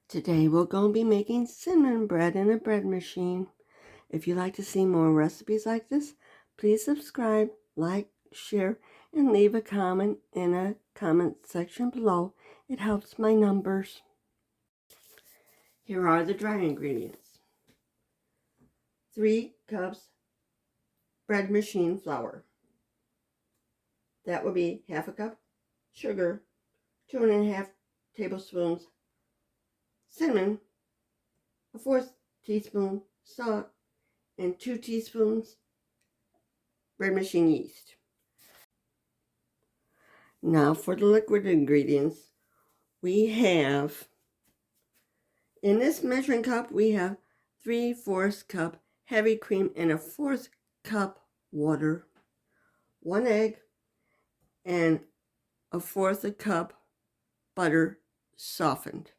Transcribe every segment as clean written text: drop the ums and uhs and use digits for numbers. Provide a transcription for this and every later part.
Today we're going to be making cinnamon bread in a bread machine. If you'd like to see more recipes like this, please subscribe, like, share, and leave a comment in a comment section below. It helps my numbers. Here are the dry ingredients. 3 cups bread machine flour. That would be half a cup sugar, 2.5 tablespoons cinnamon, a 1/4 teaspoon salt, and 2 teaspoons bread machine yeast. Now for the liquid ingredients, we have, in this measuring cup, we have 3/4 cup heavy cream and a 1/4 cup water, 1 egg, and a 1/4 cup butter softened.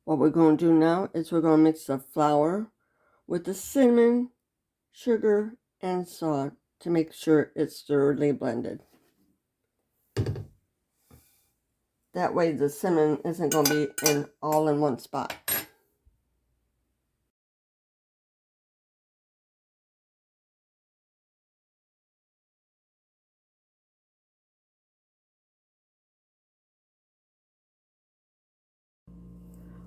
What we're going to do now is we're going to mix the flour with the cinnamon, sugar, and salt to make sure it's thoroughly blended. That way the cinnamon isn't going to be all in one spot.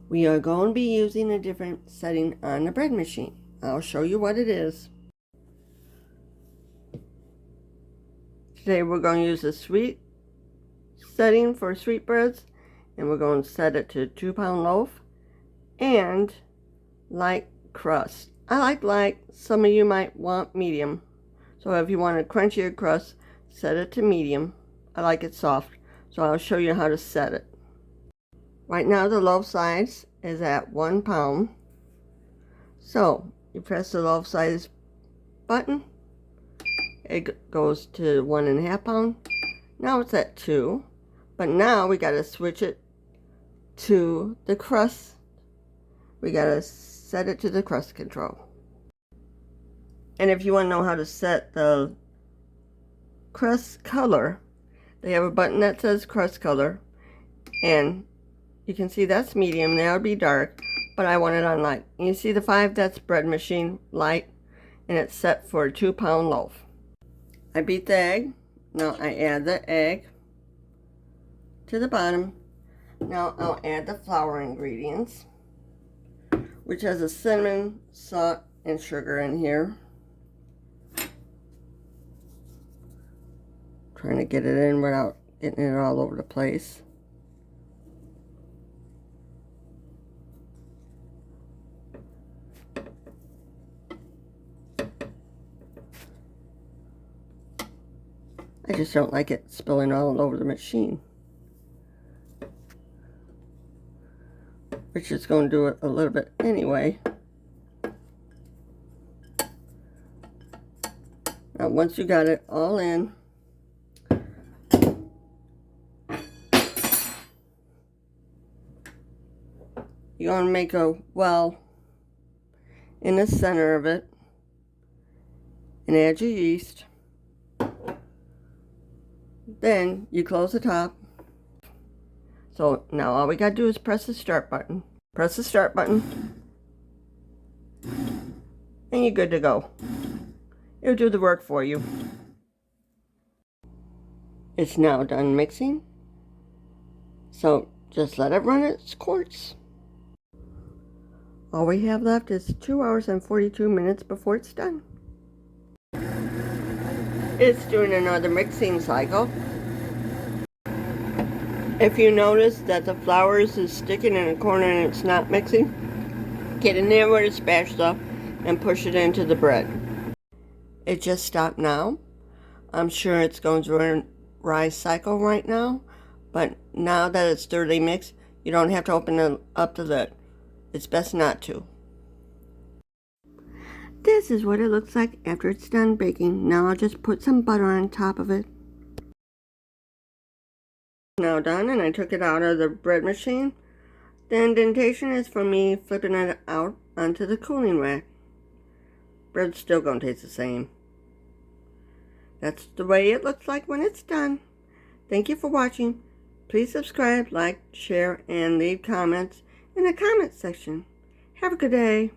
We are going to be using a different setting on the bread machine. I'll show you what it is. Today we're going to use a sweet setting for sweetbreads, and we're going to set it to 2-pound loaf and light crust. I like light. Some of you might want medium. So if you want a crunchier crust, set it to medium. I like it soft, so I'll show you how to set it. Right now the loaf size is at 1 pound. So you press the loaf size button. It goes to 1.5 pound. Now it's at 2. But now we got to switch it to the crust. We got to set it to the crust control. And if you want to know how to set the crust color, they have a button that says crust color. And you can see that's medium. That would be dark. But I want it on light. And you see the 5, that's bread machine light. And it's set for a 2-pound loaf. I beat the egg. Now I add the egg to the bottom. Now I'll add the flour ingredients, which has a cinnamon, salt, and sugar in here. Trying to get it in without getting it all over the place. I just don't like it spilling all over the machine. Which is going to do it a little bit anyway. Now once you got it all in, you're going to make a well in the center of it and add your yeast. Then you close the top. So now all we got to do is press the start button. Press the start button. And you're good to go. It'll do the work for you. It's now done mixing. So just let it run its course. All we have left is 2 hours and 42 minutes before it's done. It's doing another mixing cycle. If you notice that the flour is sticking in a corner and it's not mixing, get in there with a spatula and push it into the bread. It just stopped now. I'm sure it's going through a rise cycle right now, but now that it's thoroughly mixed, you don't have to open up the lid. It's best not to. This is what it looks like after it's done baking. Now I'll just put some butter on top of it. Now done, and I took it out of the bread machine. The indentation is for me flipping it out onto the cooling rack. Bread's still going to taste the same. That's the way it looks like when it's done. Thank you for watching. Please subscribe, like, share, and leave comments in the comment section. Have a good day.